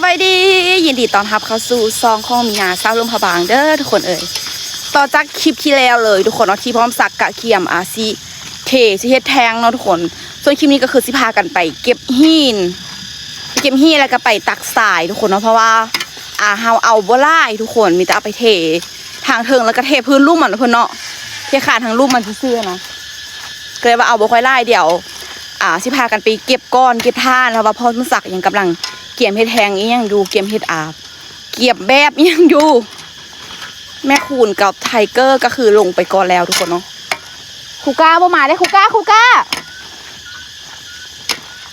วัสดียินดีต้อนรับเข้าสู่ซองของมีนาสาวลมพะบางเด้อทุกคนต่อจากคลิปที่แล้วเลยทุกคนเนาะที่พร้อมสักกะเขียมสิเทสิเฮ็ดแทงเนาะทุกคนส่วนคลิปนี้ก็คือสิพากันไปเก็บหินแล้วก็ไปตักทรายทุกคนเนาะเพราะว่าเฮาเอาบ่หลายทุกคนมีแต่เอาไปเททางเทิงแล้วก็เทพื้นลุ่มมันเพิ่นเนาะเทขาดทางลุ่มมันซื่อๆนะก็เลยว่าเอาบ่ค่อยหลายเดี๋ยวสิพากันไปเก็บก้อนเก็บท่านแล้วว่าพ่อมันสักยังกำลังเกี่ยมเฮ็ดแทงอีหยังอยู่เกี่ยมเฮ็ดเกี่ยมแบบอีหยังอยู่แม่คูณกับไทเกอร์ก็คือลงไปก่อนแล้วทุกคนเนาะคูก้าบ่มาได้คูก้า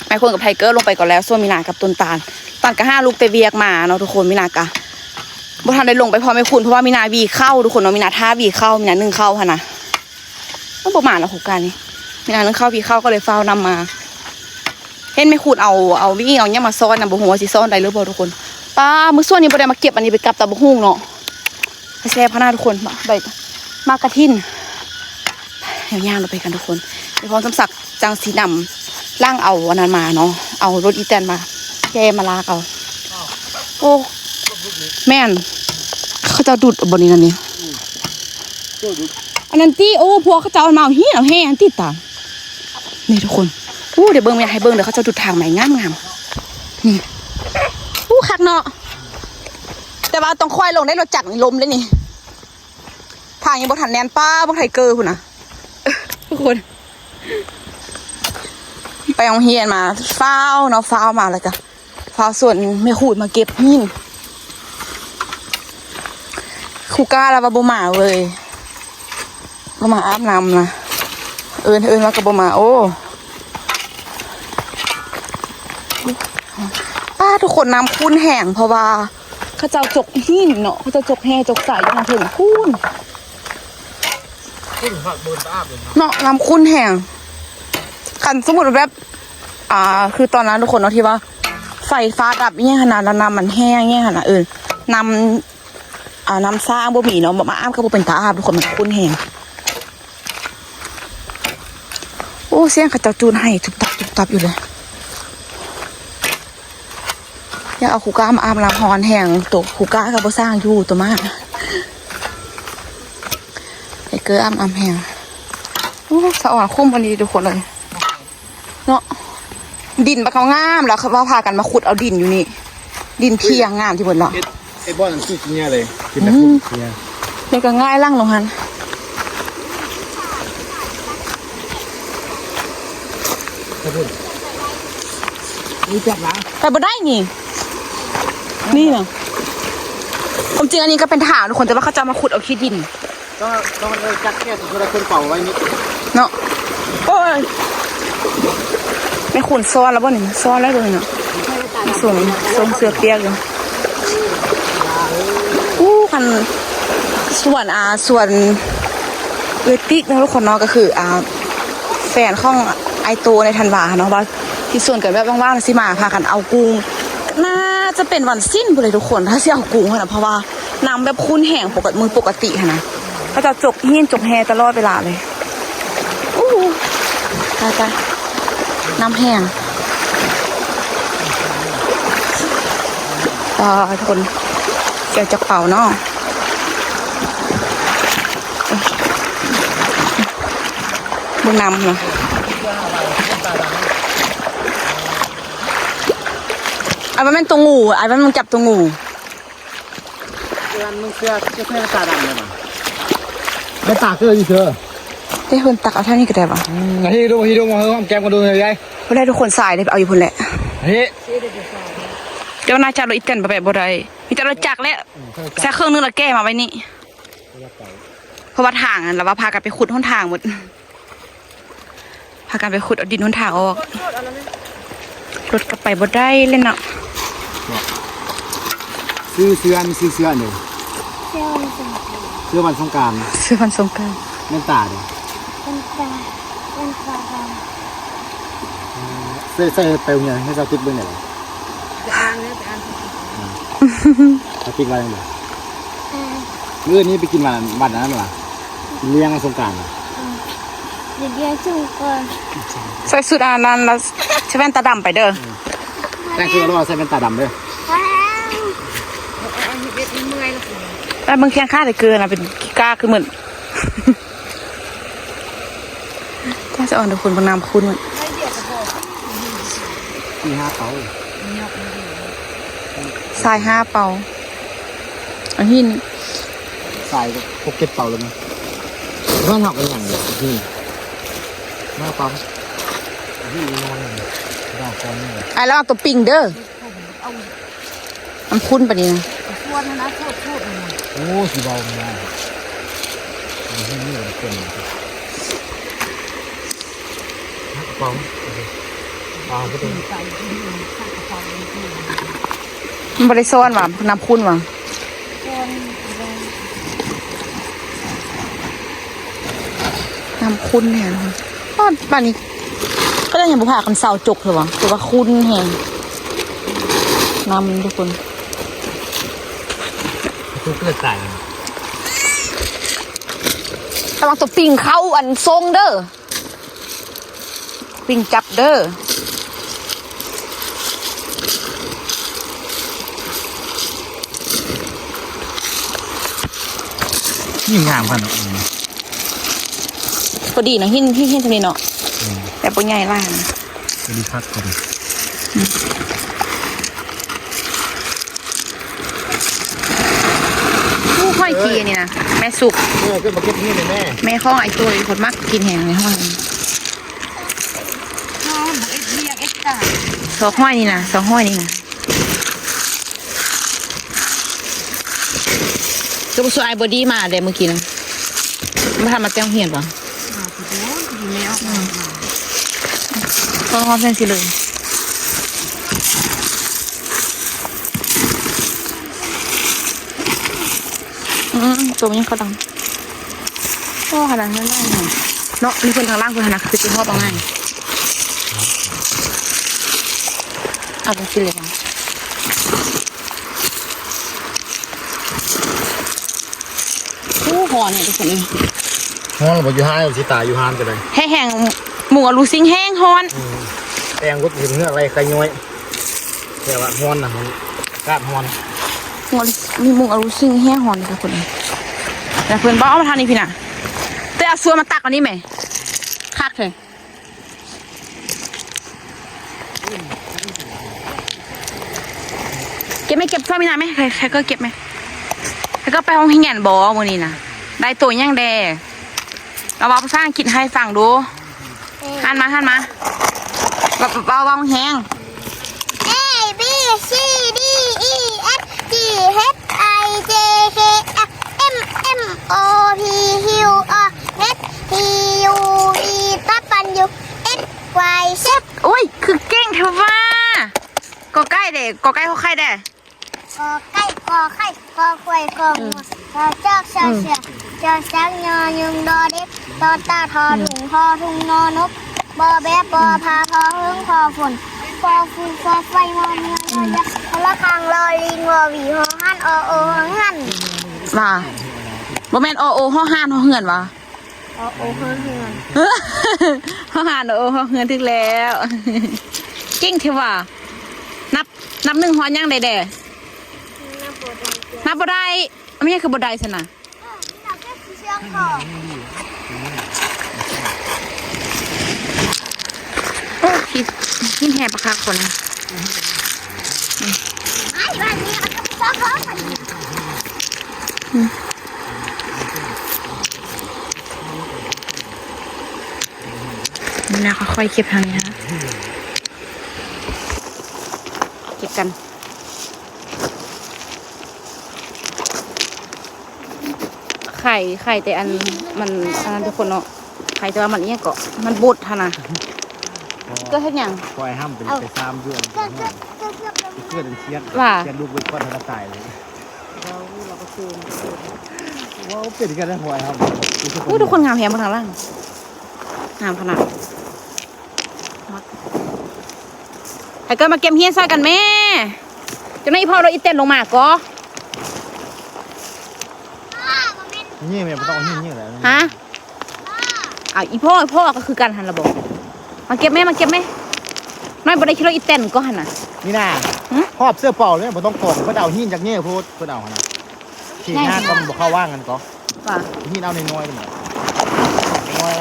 แม่คูณกับไทเกอร์ลงไปก่อนแล้วส่วนมีนากับต้นตาลก็5ลูกไปเวียกมาเนาะทุกคนมีนากะบ่ทันได้ลงไปพอแม่คูณเพราะว่ามีนาวีเข้าทุกคนเนาะมีนาท่าวีเข้ามีนานึ่งเข้าค่ะนะมันบ่มาแล้วคูก้านี่มีนานึ่งเข้าวีเข้าก็เลยเฝ้านำมาเห็นแม่คูณเอาวิ่งเอาเนี่ยมาซ่อนนะบ่ฮู้ว่าสิซ่อนได้หรือบ่ทุกคนป้ามื้อส่วนนี้บ่ได้มาเก็บอันนี้ไปกับตะบ่ฮู้เนาะแซ่บพะนาทุกคนใบมากระทินเดี๋ยวย่างเราไปกันทุกคนไปพร้อมสำสักจังสีดำล่างเอาวันนั้นมาเนาะเอารถอีแตนมาแกมาลากเอาโอ้แม่นเขาจะดูดบนนี้นั่นนี่อันนั้นตีโอ้พวกเขาจะเอามาเฮี้ยเอาแห้งตีตามนี่ทุกคนเดี๋ยวเบิ้งไม่อยากให้เบิ้งเดี๋ยวเขาจะดูดทางใหม่งามนี่คักเนาะแต่ว่าต้องค่อยลงได้รถจักรนี่ลมเลยนี่ทางยังบ่ทันแนนป้าบ่ไทเกอร์คุณนะทุกคนไปเอาเฮียนมาฟ้าวเนาะฟ้าวมาแล้วก็ฟ้าวส่วนไม่ขูดมาเก็บหินคูก้าแล้วว่าบ่มาเลยบ่มาอาบน้ำนะเอิญว่ากับบ่มาโอ้ป้าทุกคนน้ำคุ้นแห้งเพราะว่าเขาเจ้าจกหินเนาะเขาจะจกแห่จกสายยังถึงคุ้นผักบนอาบเลยเนาะน้ำคุ้นแห้งขันสมมติแบบคือตอนนั้นทุกคนเนาะที่ว่าไฟฟ้าดับเนี่ยขนาดแล้วน้ำมันแห้งเนี่ยขนาดน้ำซ่าบ่มีเนาะมาอ้ามก็บ่เป็นตาอาบทุกคนมันคุ้นแห้งโอ้เสียงเขาเจ้าจูนให้จุบตับอยู่เลยอยากเอาคูก้ามาอาบน้ำฮอนแห้งตัวคูก้าก็บ่สร้างอยู่ตัวมากไอ้เกลืออาบแห้งโอ้สะอ่อนคุ้มวันนี้ทุกคนเลยเนาะดินปะเขางามแล้วเขาพากันมาขุดเอาดินอยู่นี่ดินเพียงงามที่หมดแล้วไอ้บ้านนั้นคือเนี่ยเลยกินแบบเนี่ยเด็กก็ง่ายล่างลงหันนี่จับนะไปบ่ได้นี่นะความจริงอันนี้ก็เป็นถางทุกคนแต่ว่าเขาจะมาขุดเอาขี้ดินต้องเลยจัดแค่ตัวละคนเป่าไว้นิดเนาะโอ้ยไม่ขุดซ้อนแล้วบ่นี่ซ้อนแล้วเลยเนาะส่งเสือเปียกอยู่คันส่วนเวติกนะทุกคนเนาะก็คือแฟนของไอโตในธันวาเนาะว่าที่ส่วนกันแบบว่างๆสิมาพากันเอากุ้งน่าจะเป็นวันสิ้นไปเลยทุกคนถ้าสิเอากุ้งนะเพราะว่าน้ำแบบคุ้นแห้งปกตินะก็จะจกหินจกแฮตลอดเวลาเลยตายน้ำแห้งทุกคนเกี่ยวจากเป่าเนาะบุญนำนะไอ้บ้านมันตัวงูไอ้บ้านมันจับตัวงูมึงเสื้อตาดำเลยมั้งไม่ตาเกลือยี่เธอได้คนตักเอาเท่านี้ก็ได้ปะฮีโร่มาเฮ้ยแกมกันดูเลยยายไม่ได้ทุกคนสายเลยเอาอยู่พุ่นแหละเฮ้ยเจ้านาจารย์อีเต็นแบบบ่ได้มีแต่เราจักแล้วแค่เครื่องนึงเราแก้มาไว้นี่เพราะว่าทางเราว่าพากันไปขุดห้นทางหมดพากันไปขุดเอาดินห้นทางออกรถก็ไปบ่ได้เลยเนาะซื้อเสื้อเนี่ยเสื้อวันสงกรานต์แม่นตาเลยใส่ไปเนี่ยให้เราติดเบื้องไหนล่ะเราติดไว้ยังไงเมื่อนี้ไปกินวันนั้นเหรอเลี้ยงสงกรานต์เลี้ยงสงกรานต์ใส่สุดนั้นแล้วใช้แว่นตาดำไปเด้อแต่งคือเราใส่แว่นตาดำเด้อ ด็กมันเมื่อยแล้วคุณ แต่บางแข้งข้าแต่เกินนะเป็นกีก้าคือเหมือนถ้าจะอ่อนทุกคนบางนามคุณมัน ได้เดียวกับบอก ที่5เตา ทราย5 เปาอันนี้นี่ ใส่พวกเก็บเตาเลยมั้ยว่าทำเป็นอย่างนี้5เตาที่นอนดาวคอนนี่ ไอ้แล้วเอาตัวปิงเด้อมันคุ้นปะนี่นะ ชวนนะโทษเลย โอ้สีเบาไม่ได้ที่นี่เป็นคนเปาก็เป็น มันบริโซนว่ะน้ำคุ้นว่ะ ชวน น้ำคุ้นแหงก็ป่านนี้ก็ได้ยังบุพากันเสาจกเถอะวะแต่ว่าคุ้นแหงน้ำทุกคน ทุกเลือดใส่ ระวังตัวปิงเข้าอันทรงเด้อปิงจับเด้อ ยิ่งงามขนาดนี้ พอดีนะหินทำนี้เนาะแต่ปนใหญ่ล่าง ดีพักกัน ผู้ห้อยทีนี่นะแม่สุก ก็มาเก็บนี่เลยแม่ แม่ข้องไอ้ตัวไอ้คนมากกินแหงในห้อง ข้าวบอกเรียกตา สองห้อยนี่นะสองห้อยนี่นะก็บุษไอ้บอดี้มาเดี๋ยวเมื่อกี้นะมาทำมาแจ้งเหียนปะ อยู่แล้ว ก็ห้องเส้นสิเลยตัวมันยังเขาดังก็ขนาดนั้นได้ไงเนาะมีคนทางล่างคนทางนักคือจิ้มพ่อปังง่ายเอาไปสิเลยค่ะโอ้หอเนี่ยทุกคนเลย ห้องเราบอกอยู่ห้างสิตาอยู่ห้างกันเลย แห้งหมูอลูซิงแห้งฮอน แตงก็ถึงเนื้ออะไรไก่ย้อยแต่ว่าฮ้อนนะมันกาดฮ้อน มีหมูอลูซิงแห้งฮอนทุกคนเลยแต่เพื่อนบอกเอามาทานนี่พี่น่ะแต่เอาส่วนมาตักอันนี้ไหมคักเถอะเก็บไหมเก็บซ่อมมีนาไหมใครก็เก็บไหมใครก็ไปห้องหิ้งแง่นบอวันนี้นะได้ตัวย่างแดเราบอกภาษาอังกฤษให้ฟังดูหันมาเบาแห้ง A B C D E F G H I J K L M N O P Q R S T U V W X Y Z โอ้ยคือเก่งเถอะว่ากอใกล้เด็กกอใกล้เขาใครเด็ก กอไก่กอไข่กอควายกองัวกอจอกเสือจอสังยอยุงดอเด็กตอตาทอถุงทอทุงนอนกบอแบบบอพาพอหึงพอฝนฟอฟูฟอไฟมอเมียยอยักษ์พละคังลอยลิงวอหวีหอหันอโอหัน ว่าบ่แม่นโอห้องหานห้องเหือนวะ อโอหันหัน ห้องหานโอห้องเหือนถึงแล้วเก่งเถอะว่ะนับหนึ่งฮอนยังได้แด่นับบ่ได้ไม่ใช่คือบ่ได้สินะโอ้คิดแห่ปะคะคน ไอ้บ้านนี้ก็ชอบเขา นี่นะค่อยๆเก็บทางนี้นะเก็บกันไข่แต่อันมันอันนั้นทุกคนเนาะไข่แต่ว่ามันเอี้ยเกาะมันบดท่านะก็เห็นอย่าง คอยห้ามเป็นไปซ้ำเพื่อนเพื่อนเชียด ว่า เชียดลูกเป็นก้อนทะตายเลยเราก็คือว่าเป็นกันได้หอยครับ อู้ทุกคนงามแหมมาทางล่างงามขนาดไอ้เกิดมาเก็บเฮียนซอยกันแม่จะไม่พอเราอีเต้นลงมาก็ นี่แม่ไม่ต้องเอานี่แหละ ฮะอีพ่อก็คือการหันระบบมาเก็บแม่น้อยบ่ได้คิดว่าอีเต้นก็หันน่ะ นี่น่ะหอบเสื้อเปล่าเลยไม่ต้องกล่องเพื่อเอาหินจากเงี้ยพูดเพื่อเอานะ สี่ห้าก็มันบอกเข้าว่างกันก็ ว่า ที่เอาในน้อยๆกันหน่อยน้อย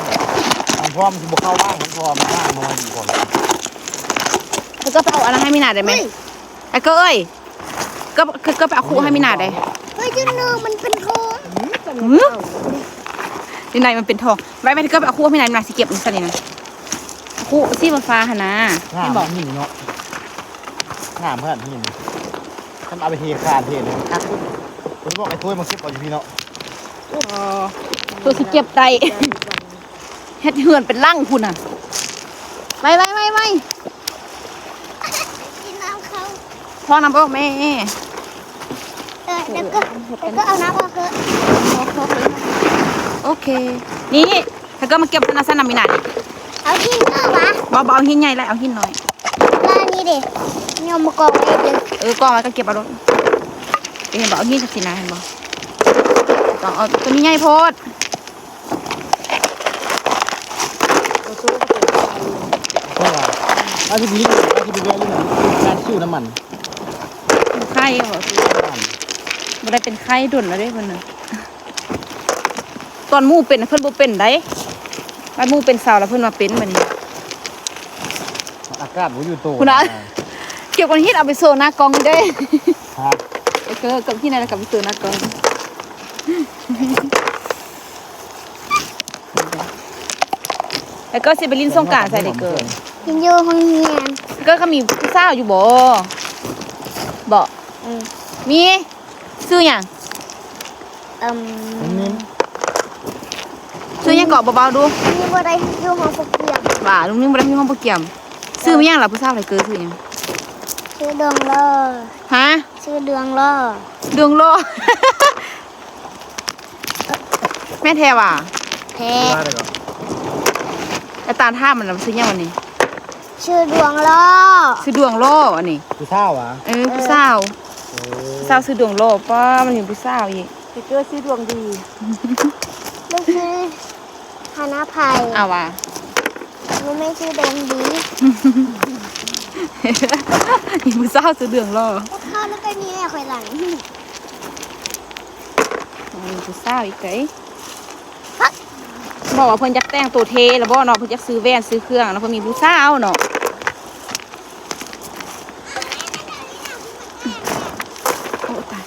มันพร้อมที่บอกเข้าว่างมันพร้อมว่างน้อยดีกว่า แล้วก็ไปเอาอะไรให้มีนาได้ไหมไอ้ก็เอ้ยก็ไปเอาคู่ให้มีนาได้ เฮ้ยจุนเนอมันเป็นโคง ในในมันเป็นทองไว้ไปก็ไปเอาคู่ให้มีนาสิเก็บมันซะนี่นะคู่สีฟ้าหนา ง่า ไม่ ม บอก หินเนาะง่ามเพื่อนหินท่านเอาไปเทคานเทเลยคักคุณบอกไอ้ถ้วยมันเก็บเอาอยู่พี่เนาะ ตัวสิเก็บได้เฮ็ดเหือนเป็นลั่งคุณอ่ะไว้ กินน้ำเขา พ่อน้ำบอกแม่ เดี๋ยวก็เอาน้ำออกเถอะ โอเค นี่ถ้าก็มาเก็บนาซันนามินาดิ เอาที่เนอวะ เบาๆหินใหญ่เลยเอาหินน้อย ร้านนี้เด็กยอมมากองไว้เลย กองไว้ก็เก็บเอารถเห็นบอกเอาหินจากสินะเห็นบอกต้องเอาตัวนี้ใหญ่โพด เพราะว่าอาชีพนี้อาชีพเรื่องนี้การสู้น้ำมัน ไข่เหรอบ่ได้เป็นไข่ดุนแล้วเด้เพิ่นน่ะตอนหมู่เป็นเพิ่นบ่เป็นได้บ้านหมู่เป็นสาวแล้วเพิ่นมาเป็นบัดนี้ อากาศมันอยู่โต คุณนะ เกี่ยวกับหินเอาไปโซหน้ากองเด้ ครับ ไอ้เกอกับที่ไหนแล้วกับไปโซหน้ากองแล้วก็สิไปลิ้นสงกรานต์ใส่ได้เกิน กินอยู่ห้องเรียน ก็เขามีผู้สาวอยู่บ่มีซื้อหยัง นิ่ม ซื้อหยังเกาะเบาๆดู นี่ว่าได้อยู่ห้องปกเกียม ว่าลุงนึงบ่ได้มีห้องโปรแกรมซื้อมาหยังล่ะผู้สาวอะไรเกินซื้อหยัง ชื่อดวงล่อ ฮะ ชื่อดวงล่อ ดวงโล แม่แท้ว่ะ แพ้ ๆว่าได้ก็ แต่ตาท่ามันน่ะซื้อหยังวันนี้ ชื่อดวงล่อ ซื้อดวงโลอันนี้ คือเศร้าอ่ะ ผู้สาวผู้สาวซื้อดวงโลป้ามันอยู่ผู้สาวอีก ไปเจอชื่อดวงดีลูกชื่อฮานาภัย เอาว่ะ ลูกไม่ชื่อดวงดี อีผู้สาวซื้อดวงโล พวกข้าวแล้วก็นี่แม่คอยหลัง มีผู้สาวอีกไกบอกว่าเพิ่นอยากแต่งตัวเทแล้วบ่เนาะเพิ่นอยากซื้อแว่นซื้อเครื่องแล้วเพิ่นมีผู้สาวเนาะโอ้ตาย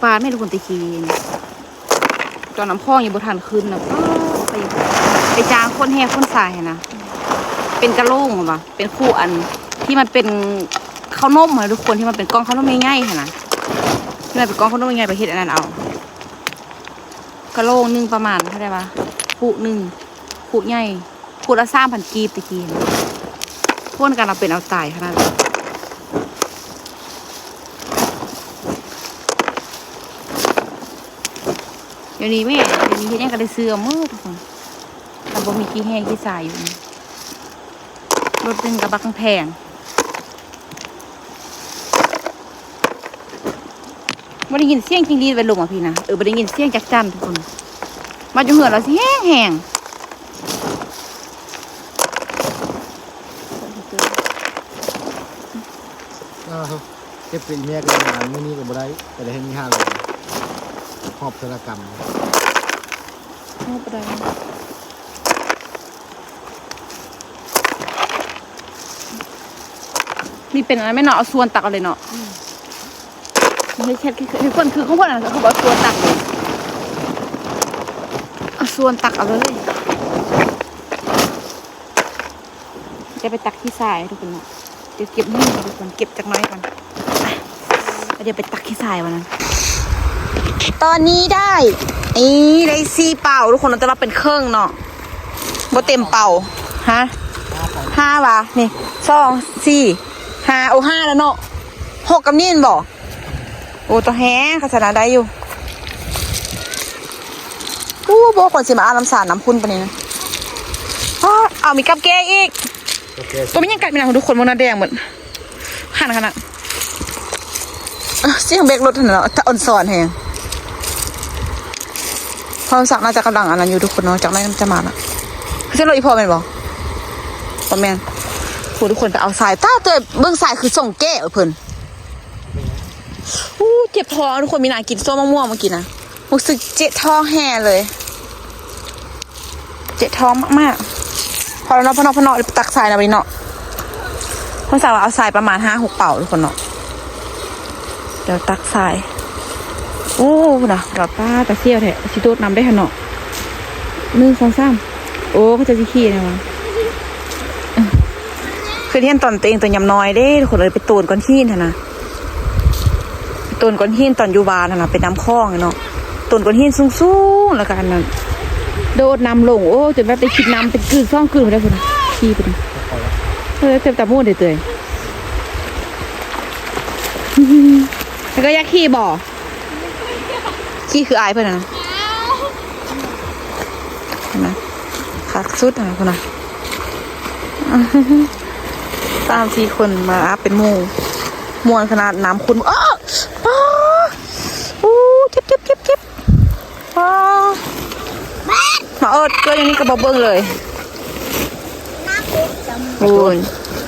ปลาไม่รู้คนตะคีนตอนน้ำพ่อยังบ่ทันขึ้นนะไปจ้างคนแห่คนสายนะเป็นกระโหลงป่ะเป็นคู่อันที่มันเป็นข้าวนมเหรอทุกคนที่มันเป็นกล้องข้าวนมง่ายๆนะที่มันเป็นกล้องข้าวนมง่ายๆไปเฮ็ดอันนั้นเอากระโหลงหนึ่งประมาณเท่าไหร่ปะคู่หนึ่งคู่ใหญ่คู่ละ3,000 กีบตะกี้พ่นกันเราเป็นเอาตายขนาดนั้นเดี๋ยวนี้แม่เดี๋ยวนี้เฮ็ดยังก็ได้ซื้อเอามือทุกคนแต่บ่มีขี้แห้งขี้สายอยู่นี่รถดึงกระบะแพงไม่ได้ยินเสียงจิงรีดไปลงอ่ะพี่นะไม่ได้ยินเสียงจักจันทุกคนมาอยู่เหือนเราสิแห้งเก็บเป็นเมียกันงานมื้อนี้ก็บ่ได้แต่ได้ให้มี5เลยหอบธุรกรรม ไม่เป็นไรนี่เป็นอะไรไม่เนาะเอาส่วนตักเอาเลยเนาะไม่ใช่คือคนคือเขาพูดอะไรเขาบอกส่วนตักเลยเอาส่วนตักเอาเลยจะไปตักที่ทรายทุกคนเนาะเดี๋ยวเก็บนี่ทุกคนเก็บจากน้อยก่อนเดี๋ยวไปตักที่ทรายวันนั้นตอนนี้ได้ได้4 เป่าทุกคนเราจะรับเป็นเครื่องเนาะบ่เต็มเป่าฮะ5ว่ะนี่2 4 5โอ้5แล้วเนาะ6กับนี่บ่โอ้ตัวแห้งขนาดได้อยู่บ่ก่อนสิมาอาน้ำสารน้ำพุ่นปะนี่นะเอามีกับแก้อีกตัวมันยังกัดมีนะทุกคนมันน่าแดงเหมือนหันขนาดเสียงเบรกรถเนาะถ้าอ่อนสอนแฮง พอสักน่าจะกำลังอันนั้นอยู่ทุกคนเนาะจากนั้นจะมาละคือเส้นรถอีพอเป็นบ่บ่แม่นผู้ทุกคนไปเอาสายต้าตัวเบื้องสายคือส่งแก้เพิ่นเจ็บท้องทุกคนมีนากินส้มมะม่วงเมื่อกี้นะรู้สึกเจ็บท้องแห่เลย เจ็บท้องมากๆพอแล้วเนาะพอเนาะตักสายนะไปเนาะพอสาวเอาสายประมาณ5-6 เป่าทุกคนเนาะเดี๋ยวตักสายโอ้นะดอกป้าตะเสียวแท้ชิโดดนำได้ขนาด1 2 3โอ้เขาจะสิขี้นะวะคือเที่ยนตอนตัวเองตัวยำน้อยเด้ทุกคนเลยไปตูนก้อนหินนะไปตูนก้อนหินตอนอยู่บ้านนะเป็นน้ำคลองเนาะตูนก้อนหินสูงๆแล้วกันนั่นโดดน้ำลงโอ้จนแบบไปคิดน้ำเป็นกืนซ่องกืนไปได้คนขี้ไปดิเต็มตาโม่เดือยแล้วก็ยักขี้บ่อขี้คืออายเพื่อนนะเห็นไหมคักสุดนะคนน่ะ3-4 คนมาอัพเป็นหมู่มวนขนาดน้ำคุณอ้อป้าอู้เจ็บป้ามาเอิดก็อย่างนี้ก็บอเบิ้งเลยคุณ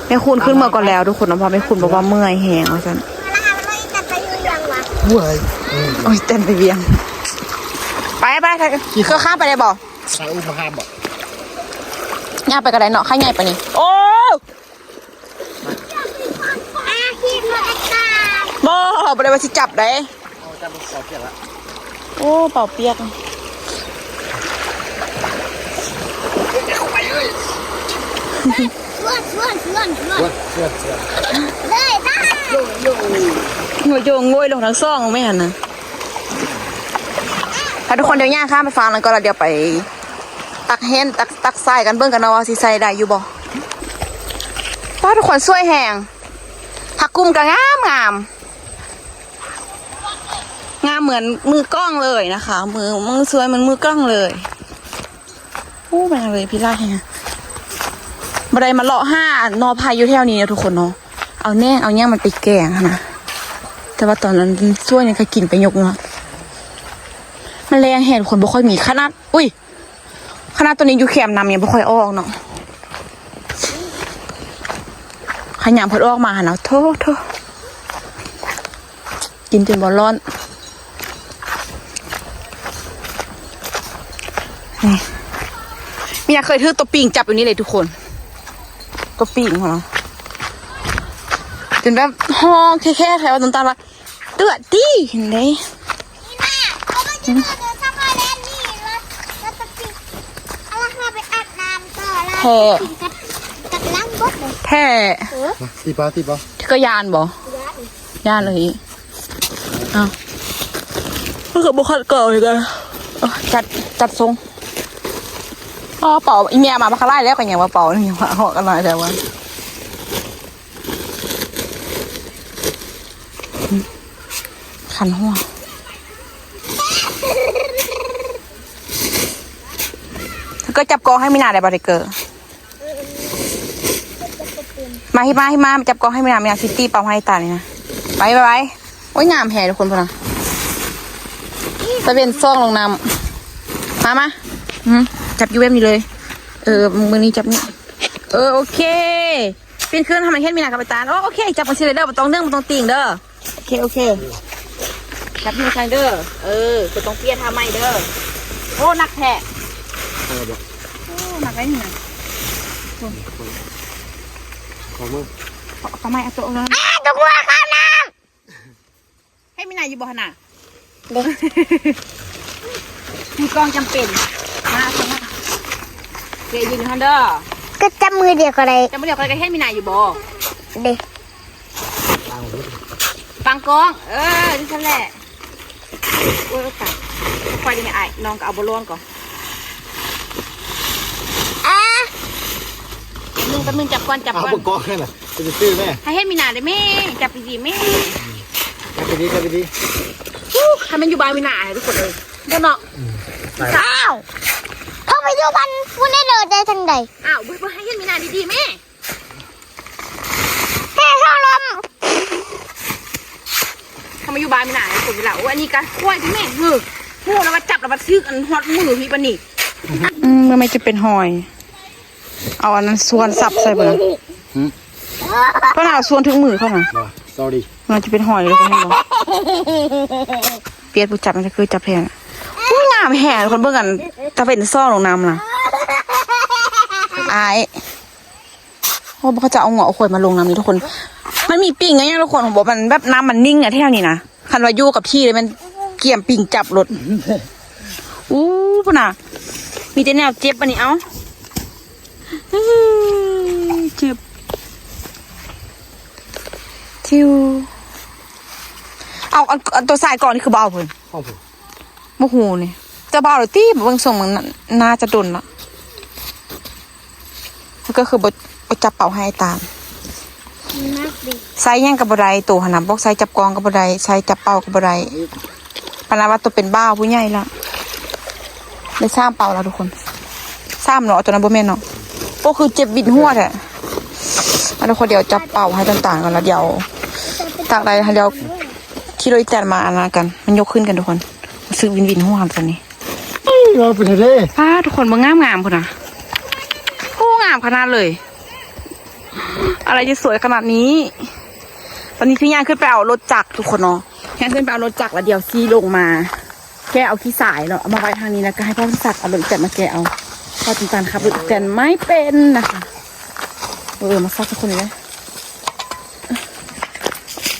แม่คุณขึ้นมาก่อนแล้วทุกคนนะพอแม่คุณบอกว่าเมื่อยแหงว่าฉันโอ้ยเต้นไปเวียงไปคือข้ามไปได้บ่ สายอุ้มมาห้ามบอก ย่าไปกระไดเนาะข้าใหญ่ไปนี่โอ้บ่ได้ว่าสิจับได้ เอาจับเป่าเปียกละ โอ้เป่าเปียกส่วนเลยนะ หัวโยงงวยลงทั้งซ่องไม่เห็นนะถ้าทุกคนเดี๋ยวย่าข้ามไปฟังแล้วก็เดี๋ยวไปตักเฮนตักทรายกันเบิ่งกันเนาะว่าสิใส่ได้อยู่บ่ป้าทุกคนสวยแหงผักกุ้มก็งามเหมือนมือกล้องเลยนะคะมือสวยเหมือนมือกล้องเลยโอ้แม่เลยพี่ล่าแฮงบันไดมาเลาะ5 นอพายอยู่แถวนี้นะทุกคนเนาะเอาแน่มันไปแกงนะแต่ว่าตอนนั้นช่วยเนี่ยก็กินไปยกเนาะมันแรงเห็นคนบ่ค่อยมีขนาดตัวนี้อยู่แคมนำยังบ่ค่อยออกเนาะขยำเพิ่นออกมาเนาะโทกินจนบ่ร้อนนี่มีเคยถือตัวปิงจับอยู่นี่เลยทุกคนตัวปิงของเราจนแบบห้องแค่แถวตรงตาละเดือดดิเห็นไหมแท่ตีปลาที่ก็ยานบ่ยานเลยอ้าวมันเกิดบุคคลเกิดเลยกันจัดทรงอ๋อเป่าอีเมียมาคาไล่แล้วกันอย่างว่าเป่าอย่างว่าเหาะกันมาแต่ว่าขันหัวก็จับกองให้มินาได้บริเกอร์มาจับกองให้มินาซิตี้เป่าให้ตานี่นะไปโอ้ยงามแห่ทุกคนพอนะตะเวนซ่องลงน้ำมาจับยูเอ็มนี่เลยมือนี้จับนี่โอเคปีนขึ้นทำไมเห็นมินากับไปตาโอเคจับมันสิเลยเด้อมันต้องเนื่องมันต้องติ่งเด้อโอเคจับมือใส่เด้อจะต้องเปลี่ยนทำไมเด้อโอ้หนักแท้หนักได้ยังไงขอมือทำไมเอาตัวเลยตัวกูข้าวน้ำให้มินาอยู่บ่ขนาดมีกล้องจำเป็นมาสมัครเกยืนฮันเดอร์ก็จับมือเดียวก็ได้จับมือเดียวก็ได้ให้มินาอยู่บ่เด็กฟังกล้องนี่ฉันแหละโอ้ยตัดไฟจะไม่อายน้องก็เอาบอลลูนก่อนมึงจับก่อนเอาปกกให้หน่อยจะซื้อแม่ให้มินาได้แม่จับดีๆแม่จับไปดีถ้ามันอยู่บ้านมินาทุกคนเลยเดี๋ยวเนาะอ้าวพ่อไปอยู่บ้านพูดได้เลยได้ทันใดอ้าวบุ้ยให้มินาดีๆแม่แค่ช่องลมทำไมอยู่บ้านมินาทุกคนเวลาอันนี้กันกล้วยที่แม่ โม่แล้วมาจับแล้วมาซื้อกันฮอตมือพี่ปะนี่มันไม่จะเป็นหอย เอาอันนั้นส่วนสับใส่ไปเลยเพราะน่าส่วนถึงมือเขาน่ะ sorry มันจะเป็นหอยเลยคนนี้บอกเปียดผู้จับมันจะคือจับแพงผู้งามแห่คนเบิ่งกันจะเป็นซ่อลงน้ำน่ะอายโอ้เขาจะเอาหัวเอาข่อยมาลงน้ำนี่ทุกคน มันมีปิ่งไงทุกคนผมบอกมันแบบน้ำมันนิ่งอะเท่านี้นะคันว่าอยู่กับที่เลยมันเกี่ยมปิ่งจับรถอู้ปุ่นน่ะมีแต่แนวเจ็บปะนี่เอ้าเจ็บทิวเอาตัวสายก่อนนี่คือเบาเพิ่น ห้องผม โมโหนี่จะเบาหรือตีบางส่งมันน่าจะดนละแล้วก็คือบจับเป่าให้ตาม นักดิ ไซส์ยังกับบไดตัวหนามบอกไซส์จับกองกับบไดไซส์จับเป่ากับบไดปานาว่าตัวเป็นบ้าผู้ใหญ่ละได้ซ้ำเป่าแล้วทุกคนซ้ำเนาะตัวนั้นบ่แม่นเนาะก็คือเจ็บบิดหัวแท้แล้วทุกคนเดี๋ยวจับเป่าให้ต่างๆกันแล้วเดี๋ยวตากใดเดี๋ยวที่เราแต่มาอันนั้นกันมันยกขึ้นกันทุกคนรู้สึกวินหัวตอนนี้ เราเป็นอะไร ป้าทุกคนมางามคนนะโอ้งามขนาดเลย อะไรจะสวยขนาดนี้ ตอนนี้พี่ย่างขึ้นไปเอารถจักรทุกคนเนาะย่างขึ้นไปเอารถจักรแล้วเดี๋ยวซีลงมาแกเอาขี้สายเนาะเอามาไว้ทางนี้แล้วก็ให้พ่อสักเอารถจักรมาแกเอาพ่อตุนตันครับรถจักรไม่เป็นนะคะมาซักทุกคนเลย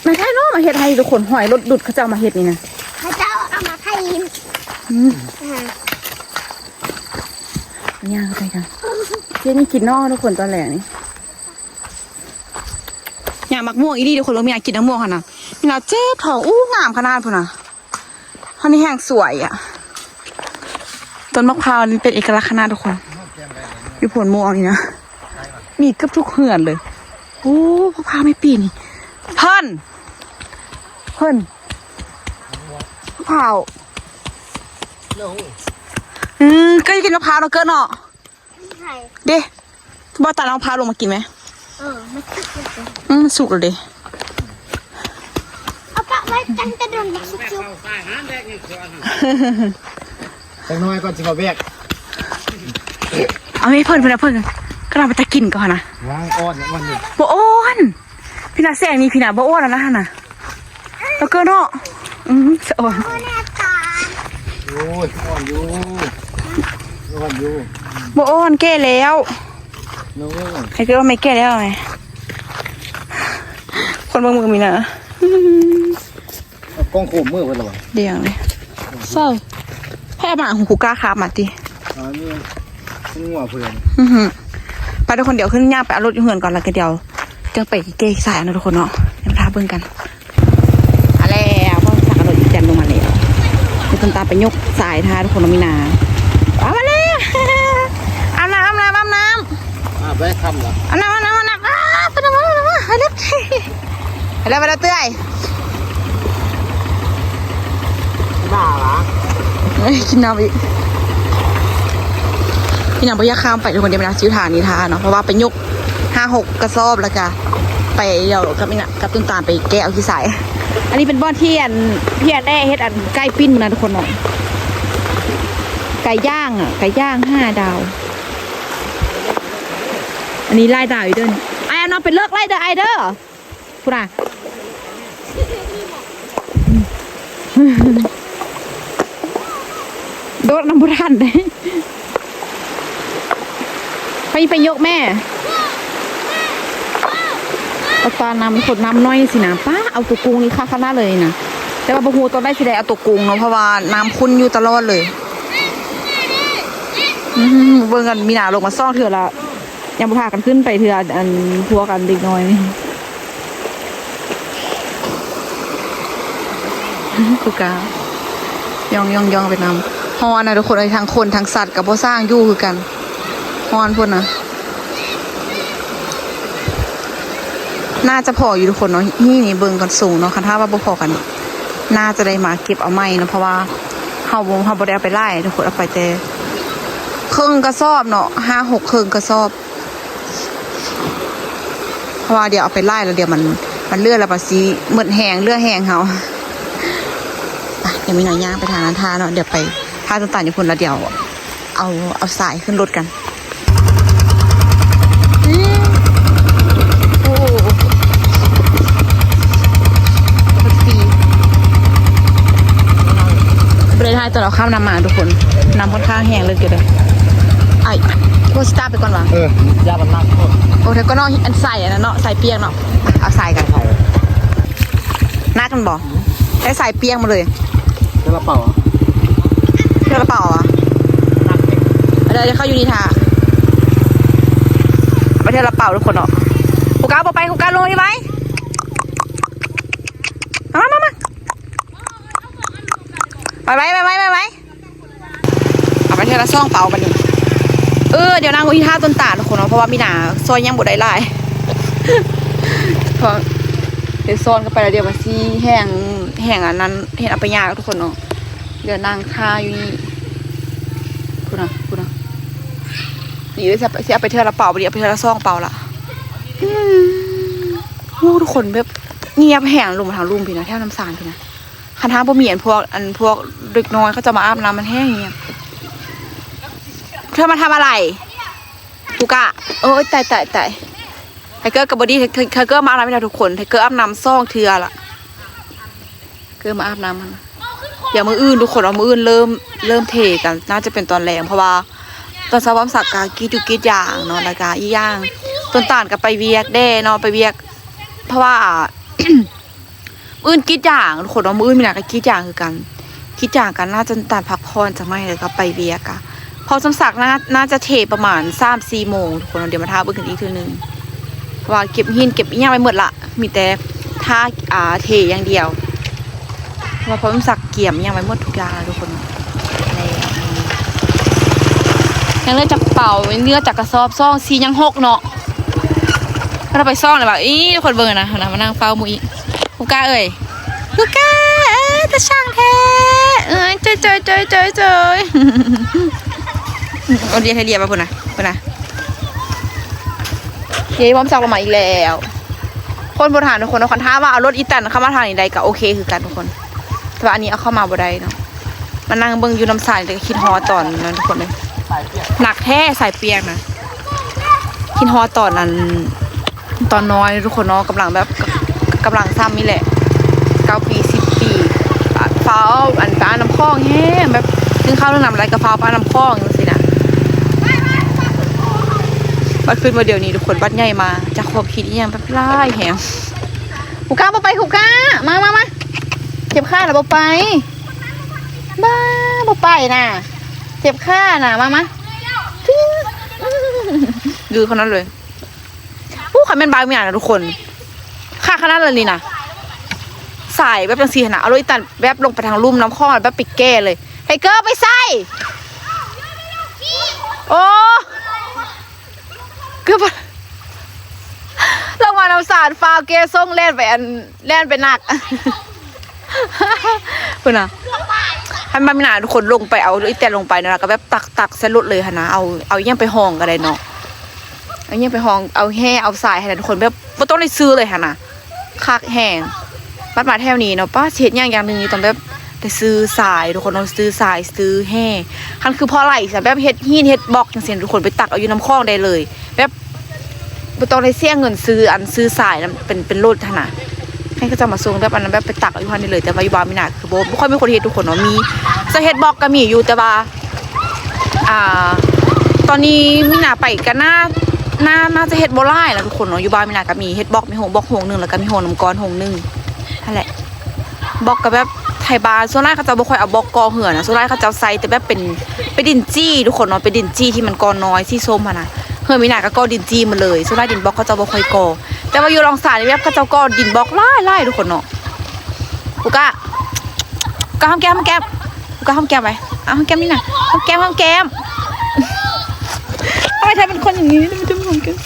มาใช่เนาะมาเฮ็ดให้ทุกคนหอยรถดุดเขาจะเอามาเฮ็ดนี่นะ พระเจ้าเอามาให้ยิ้ม ย่างเข้าไปกันเจ๊นี่กินนอกทุกคนตอนแรกนี่อยากมักม่วงอีดีทุกคนเราไม่อยากกินน้ำม่วงค่ะนะมีนาเจ๊ทองอู้งามขนาดพุ่นนะท่านี้แห้งสวยอ่ะต้นมะพร้าวนี่เป็นเอกลักษณ์ขนาดทุกคนอยู่ผลม่วงนี่นะมีเกือบทุกเหือนเลยโอ้มะพร้าวไม่ปีนี่เพิ่นมะพร้าวก็จะกินมะพร้าวเนาะเกินเนาะ ไข่ เด้บ่ตัดมะพร้าวลงมากินไหม ไม่คิดเลย สุกแล้วเด้ เอาปะไว้ตั้งแต่เดินมาคิดจุ๊บ แต่น้อยก็จะมาแบก เอาไม่เพิ่นก็เราไปตะกินก่อนนะ วางอ้อนวันนี้ บ่อ้วนพี่นาแสงนี่พี่นาบ่อ้วนแล้วนะฮะน่ะแล้วก็เนาะสะอ่อน โอ้แน่ตา โอ้ยอ่อนอยู่อ่อนอยู่ บ่อ้วนแก่แล้ว น้อง ใครคิดว่าไม่แก่แล้วไงคนบางมือมีนะ กล้องโขมมือไปหรอ เดียงเลยเศร้าแพ้มาหูกูกล้าคาบมาติ อ๋อนี่งัวเพื่อน ไปทุกคนเดี๋ยวขึ้นย่างไปเอารถอยู่เหือนก่อนแล้วก็เดี๋ยวจังไปเกยสายนะทุกคนเนาะเดี๋ยวพาเบิ่งกันอะไรพ่อสักกระโดดอีแจนลงมาแล้วมีคนตามไปยกสายท้าทุกคนมีนาเอามาเลยอาบน้ำไปคำเหรอ ไปน้ำไปน้ำไปเล็บไปแล้วเตื้อย บ้าเหรอ กินน้ำอีกพี่น้ำพยาข้ามไปทุกคนเดี๋ยวไปนะชิวทานิทาเนาะเพราะว่าไปยก5-6กระสอบแล้วก็ไปเดี๋ยวกับนี่นะกับต้นตาลไปแกะเอาขี้สายอันนี้เป็นบ้านที่พี่แน่เฮ็ดใกล้ปิ้นนะทุกคนเนาะไก่ย่าง5 ดาวอันนี้ไล่ดาวอีเด้อไอ้น้องเป็นเลิกไล่เด้อไอเด้อพูดอ่ะโดดน้ำพุทันเลยไปยกแม่เอาตาน้ำขดน้ำน้อยสินะป้าเอาตัวกุ้งนี่ค่าขนาดเลยนะแต่ว่าบะฮูตอนได้สิได้เอาตัวกุ้งเนาะเพราะว่าน้ำคุ้นอยู่ตลอดเลยเบิ่งกันมีหนาลงมาซ่องเถื่อละยังพากันขึ้นไปเถื่ออันพัวกันเด็กน้อยนี่กูกายองไปนำฮอนนะทุกคนเลยทั้งคนทั้งสัตว์กับพ่อสร้างยู่คือกันฮอนพุ่นนะน่าจะพออยู่ทุกคนเนาะนี่เบิ่งกันสูงเนาะคันถ้าว่าบ่พอกันน่าจะได้มาเก็บเอาไม้เนาะเพราะว่าเฮาบ่ได้เอาไปไล่ทุกคนเอาไปแต่ครึ่งกระสอบเนาะ5-6ครึ่งกระสอบเพราะว่าเดี๋ยวเอาไปไล่แล้วเดี๋ยวมันเลื่อนแล้วปะสิเหมือนแห้งเลือดแห้งเฮาเดี๋ยว ยวมีหน่อยย่างไปทางนั้นท่าเนาะเดี๋ยวไปท่าต้นตาลญี่ปุ่นแล้วเดี๋ยวเอาสายขึ้นรถกันโอ้รถฟรีบริษัทตัวเราข้ามน้ำมาทุกคนน้ำค่อนข้างแห้งเลยเกินเลยไอ้โคสตาร์ไปก่อนวะ ยาบันนักโทษ โอ้เธอก็นอกอันใส่อันนั้นเนาะใส่เปียกเนาะเอาใส่กัน ใส่ นักกันบอกได้ใส่เปียกมาเลย กระเป๋า เพื่อกระเป๋าอ่ะเดี๋ยวเข้ายูนิทาไปเที่ยวกระเป๋าทุกคนเนาะกูก้าวไปกูก้าวลงดีไหมมาไปเอาไปเที่ยวละซ่องเป๋าบันนี้เดี๋ยวนั่งกูที่ท่าต้นตาลทุกคนเนาะเพราะว่ามีหนาซอยยังบุได้ไล่เพราะเดี๋ยวซ้อนกันไปแล้วเดี๋ยวมาซีแห้งอันนั้นเห็นอัปยาทุกคนเนาะเดี๋ยวนั่งท่าอยู่นี่คุณนะนี่จะไปเที่ยวละเป่าไปเดี๋ยวไปเที่ยวละซ่องเป่าละโอ้ทุกคนแบบเงียบแห้งลงมาทางลุ่มพี่นะแถวน้ำสารพี่นะคันทางบ่มีพวกเด็กน้อยเขาจะมาอาบน้ำมันแห้งเงียบเธอมาทำอะไรกูกะโอ้ยตายไทเกอร์กับบอดี้ไทเกอร์มาอาบน้ำไม่ได้ทุกคนไทเกอร์อาบน้ำซ่องเทือละเกอร์มาอาบน้ำมันอย่ามืออื่นทุกคนเอามืออื่นเริ่มเทกันน่าจะเป็นตอนแรงเพราะว่าตอนเช้าวันสักกากีจุกีย่างเนาะแล้วก็อีย่างต้นตาลกับไปเวียกแด่เนาะไปเวียกเพราะว่า อื่นกีย่างทุกคนเอามืออื่นมีหนักกับกีย่างคือกันกีย่างกันน่าจะตาลพักผ่อนจะไม่เลยก็ไปเวียกอะพอสมศักดิ์น่าจะเทประมาณ3-4 โมงทุกคนเดี๋ยวมาท่าเบิ่งกันอีกทีนึงเพราะว่าเก็บหินเก็บอีหยังไปหมดละมีแต่ท่าเทอย่างเดียวเพราะว่าพอสมศักดิ์เกี่ยมยังไปหมดทุกอย่างทุกคนยังเลือกจากเป่าเลือกจากกระสอบซ่องซียัง6เนาะเราไปซ่องเลยแบบคนเบิ่งนะมานั่งเฝ้ามุ้ยกูกล้ากูกล้าจะช่างแท้เจยเอาเรียนมาพุ่นนะเย้พร้อมสักลงมาอีกแล้วคนบนฐานทุกคนเอาคันท่าว่าเอารถอีตันเข้ามาทางนี้ใดก็โอเคคือกันทุกคนแต่ว่าอันนี้เอาเข้ามาบ่ได้เนาะมานั่งเบิ่งอยู่น้ำสายแต่คิดฮอตอนนั้นทุกคนเลยหนักแท้สายเปียกนะคิดฮอตอนนั้นตอนน้อยทุกคนเนาะกำลังซ้ำนี่แหละ9 ปี10 ปีฟ้าอันฟ้าน้ำคลองแห้งแบบนึงข้าวเรื่องนำอะไรกระเพราฟ้าน้ำคลองอย่างสินะบัดขึ้นมาเดี๋ยวนี้ทุกคนบัดใหญ่มาจากความคิดอย่างแบบไล่แหงขุก้าไปขุก้ามาเจ็บข้าหรอไปบ้าไปน่ะเจ็บข้าน่ะมาดูเขานั้นเลยผู้ขันเป็นบายมีนะทุกคนข้าขนาดเลยนี่นะใส่แบบจังสีนะเอารถอีตันแบบลงไปทางลุ่มน้ำข้อแบบปิดแก้เลยไทเกอร์ไปใส่โอ้คือรางวัลน้ำสารฟาวเกส่งเล่นไปหนักคุณน่ะให้มันมีหนาทุกคนลงไปเอาอีแต่ลงไปนะก็แบบตักเส้นรถเลยค่ะนะเอายังไปห้องกันเลยเนาะเอายังไปห้องเอาแห่เอาสายให้ทุกคนแบบไม่ต้องได้ซื้อเลยค่ะนะคักแห้งบัดมาแถวนี้เนาะป้าเช็ดอย่างหนึ่งตอนแบบไปซื้อสายทุกคนเอาซื้อสายซื้อแห่คันคือพอไหลแต่แบบเฮ็ดหินเฮ็ดบล็อกอย่างเช่นทุกคนไปตักเอาอยู่น้ำคลองได้เลยแบบไม่ต้องได้เสี่ยงเงินซื้อสายเป็นรถขนาดให้เขาจะมาส่งแบบอันนั้นแบบไปตักเอาอยู่พันได้เลยแต่ว่าอยู่บ้านไม่น่าคือโบไม่ค่อยมีคนเฮ็ดทุกคนเนาะมีจะเฮ็ดบล็อกก็มีอยู่แต่ว่าตอนนี้ไม่น่าไปกันน่าจะเฮ็ดโบไล่แล้วทุกคนเนาะอยู่บ้านไม่น่าก็มีเฮ็ดบล็อกมีหงบล็อกหงนึงแล้วก็มีหงน้ำก้อนหงนึงนั่นแหละบล็อกกับแบบไทยบาลส่วนแรกเขาจะบ่ค่อยเอาบล็อกกอเหือนะส่วนแรกเขาจะใส่แต่แบบเป็นดินจี้ทุกคนเนาะเป็นดินจี้ที่มันกอน้อยที่ส้มอะนะเหือมีหนาก็กอดินจี้มาเลยส่วนแรกดินบล็อกเขาจะบ่ค่อยกอแต่ว่าอยู่ลองสารแบบเขาจะกอดินบล็อกไล่ทุกคนเนาะกูก็ห้ามแก้มกูก็ห้ามแก้มไปห้ามแก้มนี่นะห้ามแก้มทำไมเธอเป็นคนอย่างนี้ไม่ต้องห้ามแก้ม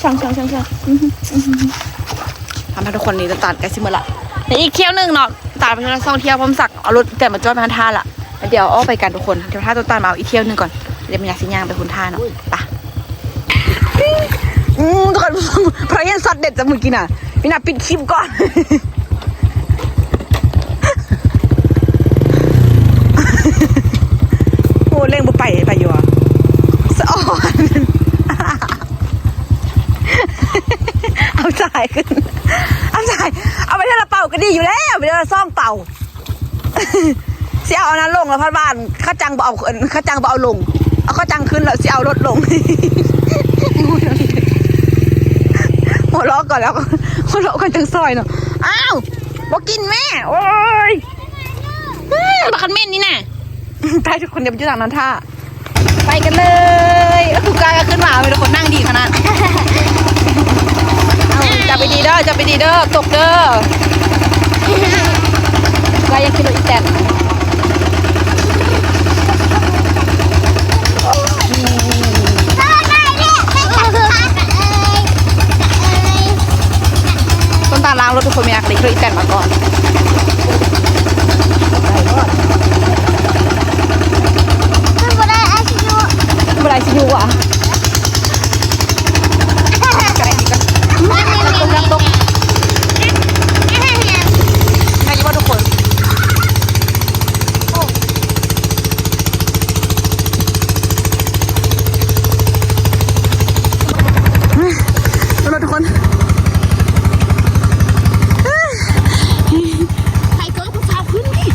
ช่างทำให้ทุกคนนี้จะตัดกันสิเมื่อละในอีกเที่ยวหนึ่งเนาะตัดไปท่องเที่ยวพร้อมสักเอารถแต่มาจอดไปท่าละเดี๋ยวอ้อไปกันทุกคนเดี๋ยวท่าตัวตัดมาเอาอีกเที่ยวหนึ่งก่อนเดี๋ยวมีอยากสิย่างไปคุณท่าเนาะไปทุกคนพระยันสัตว์เด็ดจากเมื่อกี้น่ะพี่น่าปิดคลิปก่อน สิเอานั้นลงแล้วพัดบ้านข้าจังบ่เอาข้าจังบ่เอาลงเอาข้าจังขึ้นแล้วสิเอารถลงหัวเราะก่อนแล้วหัวเราะกันจังซอยเนาะอ้าวบอกกินแม่โอ้ยบักคันเม่นนี่น่ะตายทุกคนเดี๋ยวไปจุดหลังนั้นท่าไปกันเลยแล้วคุณกายก็ขึ้นมาเป็นคนนั่งดีขนาดจับไปดีเด้อจับไปดีเด้อตกเด้อกายยังคิดเลยอีแตนต้นตาลล้างรถทุกคนมีอะไรเคยอีแตนมาก่อนไม่ได้อาชิโย เมื่อไรชิยูอ่ะไก่ดีกันตกใครจะว่าทุกคนรถทุกคนใครเกิดผู้สาวขึ้นนี่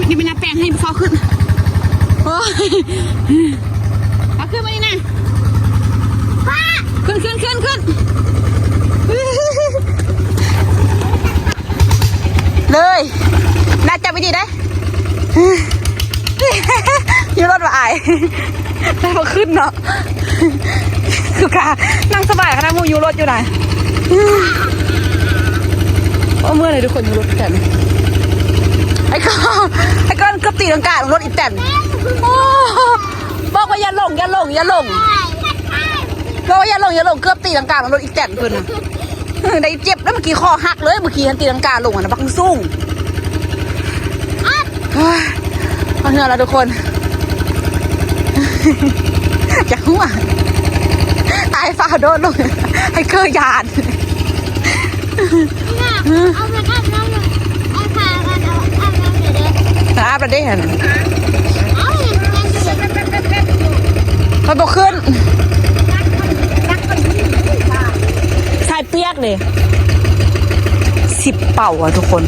นี่เป็นน้ำแป้งให้ผู้สาวขึ้นโอ้ยเอาขึ้นมานี่นะขึ้นเลยน่าจะไม่ดีได้ยูรถมาอายได้มาขึ้นเนาะคือกานั่งสบายขนาดมูยูรถอยู่ไหนเมื่อไหร่ทุกคนยูรถแต่ไอ้ก้อนกับตีลังกาของรถอีแตนบอกว่าอย่าลงบอกว่าอย่าลงเกือบตีลังกาของรถอีแตนเพื่อนนะได้เจ็บแล้วเมื่อกี้คอหักเลยเมื่อกี้ตีลังกาลงอ่ะนะบักซุ่งเอาเนื้อแล้วทุกคนอย่าหัวตายฟ้าโดนลงให้เกยยานเอามาอาบน้ำเลยเอาพากันเอาอาบน้ำเลยเด้อ อาบแล้วได้เห็น เอาเห็นกันเลย มันบอกขึ้นสายเปียกเลย10 เป่าอ่ะทุกคน